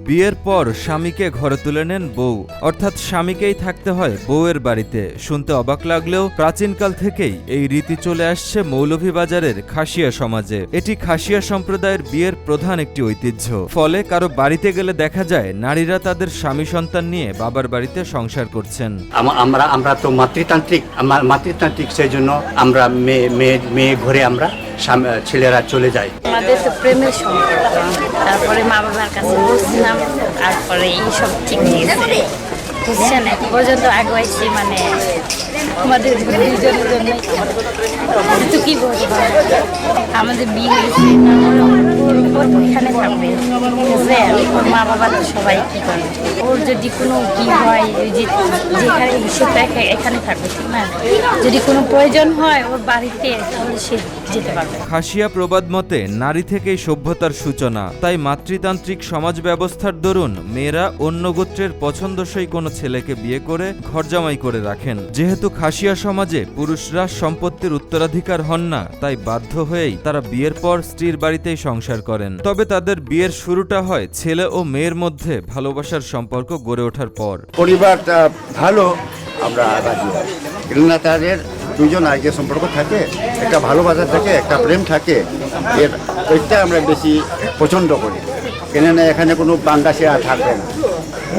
বিয়ের পর স্বামীকে ঘরে তুলে নেন বউ, অর্থাৎ স্বামীকেই থাকতে হয় বউয়ের বাড়িতে। শুনতে অবাক লাগলেও প্রাচীনকাল থেকেই এই রীতি চলে আসছে মৌলভীবাজারের খাসিয়া সমাজে। এটি খাসিয়া সম্প্রদায়ের বিয়ের প্রধান একটি ঐতিহ্য। ফলে কারো বাড়িতে গেলে দেখা যায় নারীরা তাদের স্বামী সন্তান নিয়ে বাবার বাড়িতে সংসার করছেন। আমরা তো মাতৃতান্ত্রিক, সেই জন্য আমরা মেয়ে ঘরে আমরা ছেলেরা চলে যায়। আমাদের তো প্রেমের সম্পর্ক, তারপরে মা বাবার কাছে বসছিলাম, তারপরে এইসব ঠিক হয়ে গেছে, বুঝছেন। এক পর্যন্ত আগুয়াইছি, মানে আমাদের দুজনের জন্য তো কি বলবো, আমাদের বিয়ে হয়েছে, এখানে থাকবে, ওর মা বাবা সবাই কি করে, ওর যদি কোনো কি হয়, যেখানে সেটা এখানে থাকবে, ঠিক না? যদি কোনো প্রয়োজন হয় ওর বাড়িতে, তাহলে সে যেতে পারবে। খাসিয়া প্রবাদ মতে নারী থেকেই সভ্যতার সূচনা। তাই মাতৃতান্ত্রিক সমাজ ব্যবস্থার দরুন মেয়েরা অন্য গোত্রের পছন্দসই কোনো ছেলেকে বিয়ে করে ঘরজামাই করে রাখেন। যেহেতু খাসিয়া সমাজে পুরুষরা সম্পত্তির উত্তরাধিকার হন না, তাই বাধ্য হয়েই তারা বিয়ের পর স্ত্রীর বাড়িতেই সংসার করেন। তবে তাদের বিয়ের শুরুটা হয় ছেলে ও মেয়ের মধ্যে ভালোবাসার সম্পর্ক গড়ে ওঠার পর। পরিবারটা ভালো, আমরা রাজি হই। কেননা তাদের দুজন আগে সম্পর্ক থাকে, একটা ভালোবাসা থাকে, একটা প্রেম থাকে, এটা আমরা বেশি পছন্দ করি। কেননা এখানে কোনো বাঙ্গাসিয়া থাকবে না,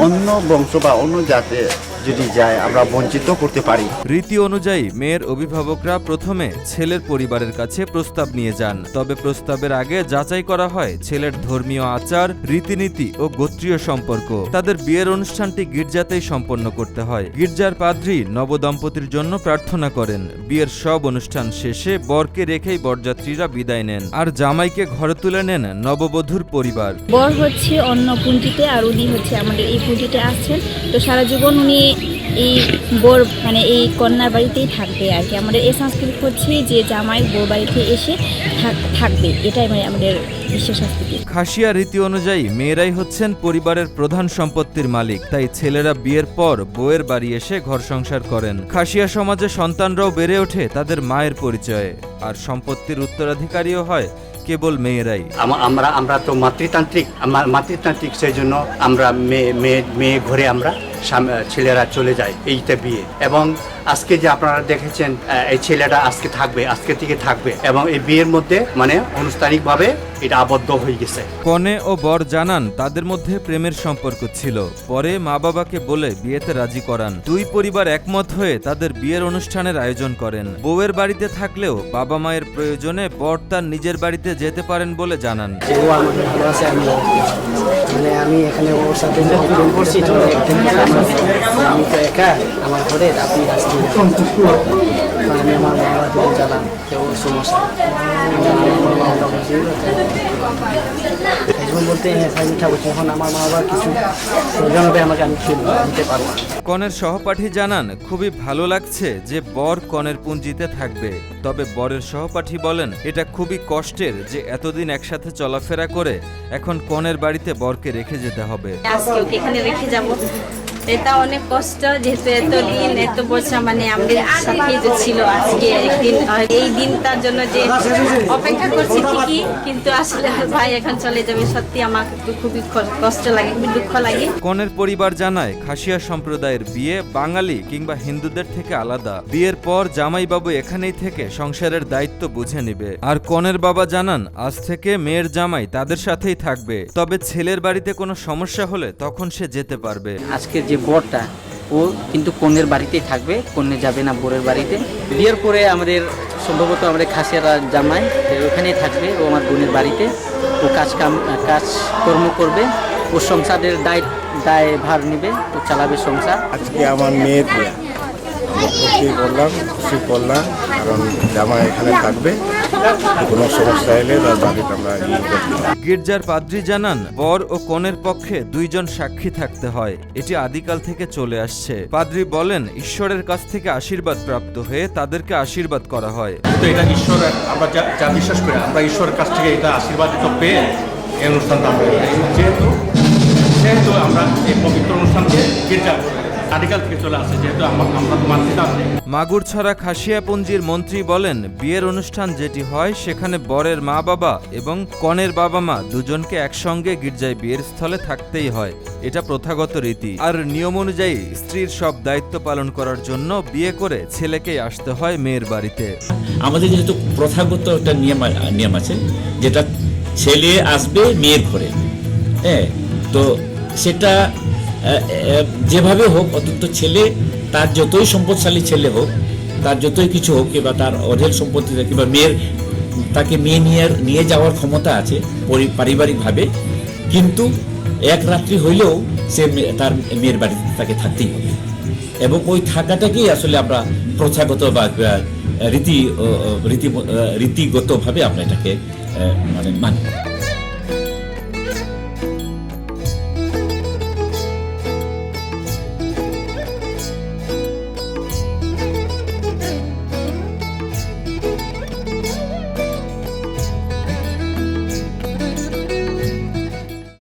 অন্য বংশ বা অন্য জাতে যদি যায় আমরা বঞ্চিত করতে পারি। রীতি অনুযায়ী মেয়ের অভিভাবকরা প্রথমে ছেলের পরিবারের কাছে প্রস্তাব নিয়ে যান। তবে প্রস্তাবের আগে যাচাই করা হয় ছেলের ধর্মীয় আচার, রীতিনীতি ও গোত্রীয় সম্পর্ক। তাদের বিয়ের অনুষ্ঠানটি গির্জাতেই সম্পন্ন করতে হয়। গির্জার পাদ্রী নবদম্পতির জন্য প্রার্থনা করেন। বিয়ের সব অনুষ্ঠান শেষে বরকে রেখেই বরযাত্রীরা বিদায় নেন, আর জামাইকে ঘরে তুলে নেন নববধূর পরিবার। বর হচ্ছে অন্য পুঁজিতে, আর উনি হচ্ছে আমাদের এই পুঁজিতে আসছেন। তো সারা জীবন উনি এই বর মানে এই কন্যার বাড়িতেই থাকবে আর কি। আমাদের এই সংস্কৃতি হচ্ছে যে জামাই বর বাড়িতে এসে থাকবে, এটাই মানে আমাদের বিশ্ব সংস্কৃতি। খাসিয়া রীতি অনুযায়ী মেয়েরাই হচ্ছেন পরিবারের প্রধান সম্পত্তির মালিক। তাই ছেলেরা বিয়ের পর বউয়ের বাড়ি এসে ঘর সংসার করেন। খাসিয়া সমাজে সন্তানরাও বেড়ে ওঠে তাদের মায়ের পরিচয়ে, আর সম্পত্তির উত্তরাধিকারীও হয় কেবল মেয়েরাই। আমরা তো মাতৃতান্ত্রিক, সেই জন্য আমরা মেয়ে ঘরে আমরা ছেলেরা চলে যায়, এইটা বিয়ে। এবং আজকে যে আপনারা দেখেছেন এই ছেলেটা আজকে থেকে থাকবে, এবং এই বিয়ের মধ্যে মানে আনুষ্ঠানিকভাবে এটা আবদ্ধ হয়ে গেছে। কনে ও বর জানান তাদের মধ্যে প্রেমের সম্পর্ক ছিল। পরে মা বাবাকে বলে বিয়েতে রাজি করান। দুই পরিবার একমত হয়ে তাদের বিয়ের অনুষ্ঠানের আয়োজন করেন। বউয়ের বাড়িতে থাকলেও বাবা মায়ের প্রয়োজনে বর তার নিজের বাড়িতে যেতে পারেন বলে জানান। আমি এখানে ওর সাথে করছি, আমি তো একা আমার ঘরে, আপনি আমি আমার বাবা থেকে জানান ওর সমস্যা বলতে এখন আমার মা বাবা কিছু প্রয়োজন হবে আমাকে, আমি দিতে পারবো। কনের সহপাঠী জানান খুবই ভালো লাগছে যে বর কনের পুঞ্জিতে থাকবে। তবে বরের সহপাঠী বলেন এটা খুবই কষ্টের যে এতদিন একসাথে চলাফেরা করে এখন কনের বাড়িতে বরকে রেখে যেতে হবে। আজকে ওকে এখানে রেখে যাবো, এটা অনেক কষ্ট, যেহেতু এতদিন এত বছর মানে আমাদের সাথে যে ছিল, আজকে একদিন এই দিনটার জন্য যে অপেক্ষা করছি ঠিকই, কিন্তু আসলে ভাই এখন চলে যাবে, সত্যি আমাকে একটু খুবই কষ্ট লাগে, খুবই দুঃখ লাগে। কনের পরিবার জানায় খাসিয়া সম্প্রদায়ের বিয়ে বাঙালি কিংবা হিন্দুদের থেকে আলাদা। বিয়ের পর জামাইবাবু এখানেই থেকে সংসারের দায়িত্ব বুঝে নেবে। আর কনের বাবা জানান আজ থেকে মেয়ের জামাই তাদের সাথেই থাকবে, তবে ছেলের বাড়িতে কোনো সমস্যা হলে তখন সে যেতে পারবে। আজকে যে বরটা ও কিন্তু কনের বাড়িতেই থাকবে, কনে যাবে না বরের বাড়িতে। বিয়ের পরে আমাদের সম্ভবত আমাদের খাসিয়ারা জামাই ওখানেই থাকবে, ও আমার বোনের বাড়িতে ও কাজকর্ম করবে, ও সংসারের দায়ভার নেবে, ও চালাবে সংসার। আজকে আমার মেয়ের বিয়ে, করলাম খুশি করলাম, কারণ জামাই এখানে থাকবে, কোনো সমস্যা এলে তার বাড়িতে আমরা গির্জার পাদ্রী জানান বর ও কনের পক্ষে দুইজন সাক্ষী থাকতে হয়। এটি আদিকাল থেকে চলে আসছে। পাদ্রী বলেন ঈশ্বরের কাছ থেকে আশীর্বাদ প্রাপ্ত হয়ে তাদেরকে আশীর্বাদ করা হয়। তো এটা ঈশ্বর, আমরা যা বিশ্বাস করি, আমরা ঈশ্বরের কাছ থেকে এটা আশীর্বাদিত পেয়ে এই অনুষ্ঠানটা আমরা যেহেতু আমরা এই পবিত্র অনুষ্ঠানকে গির্জা আদিকাল থেকে চলে আসে, যেহেতু আমরা তো মাতৃতান্ত্রিক। মাগুরছড়া খাসিয়াপুঞ্জির মন্ত্রী বলেন, বিয়ের অনুষ্ঠান যেটি হয় সেখানে বরের মা বাবা এবং কনের বাবা মা দুজনকে একসঙ্গে গির্জায় বিয়ের স্থলে থাকতেই হয়। এটা প্রথাগত রীতি। আর নিয়ম অনুযায়ী স্ত্রীর সব দায়িত্ব পালন করার জন্য বিয়ে করে ছেলেকেই আসতে হয় মেয়ের বাড়িতে। আমাদের যেহেতু প্রথাগত একটা নিয়ম আছে, যেটা ছেলে আসবে মেয়ের ঘরে, হ্যাঁ, তো সেটা যেভাবে হোক, অন্তত ছেলে তার যতই সম্পদশালী ছেলে হোক, তার যতই কিছু হোক, কিংবা তার অঢেল সম্পত্তি কিংবা তাকে মেয়ে নিয়ে যাওয়ার ক্ষমতা আছে পারিবারিকভাবে, কিন্তু এক রাত্রি হইলেও সে তার মেয়ের বাড়িতে তাকে থাকতেই হবে। এবং ওই থাকাটাকেই আসলে আমরা প্রথাগত বা রীতিগতভাবে আমরা এটাকে মানি।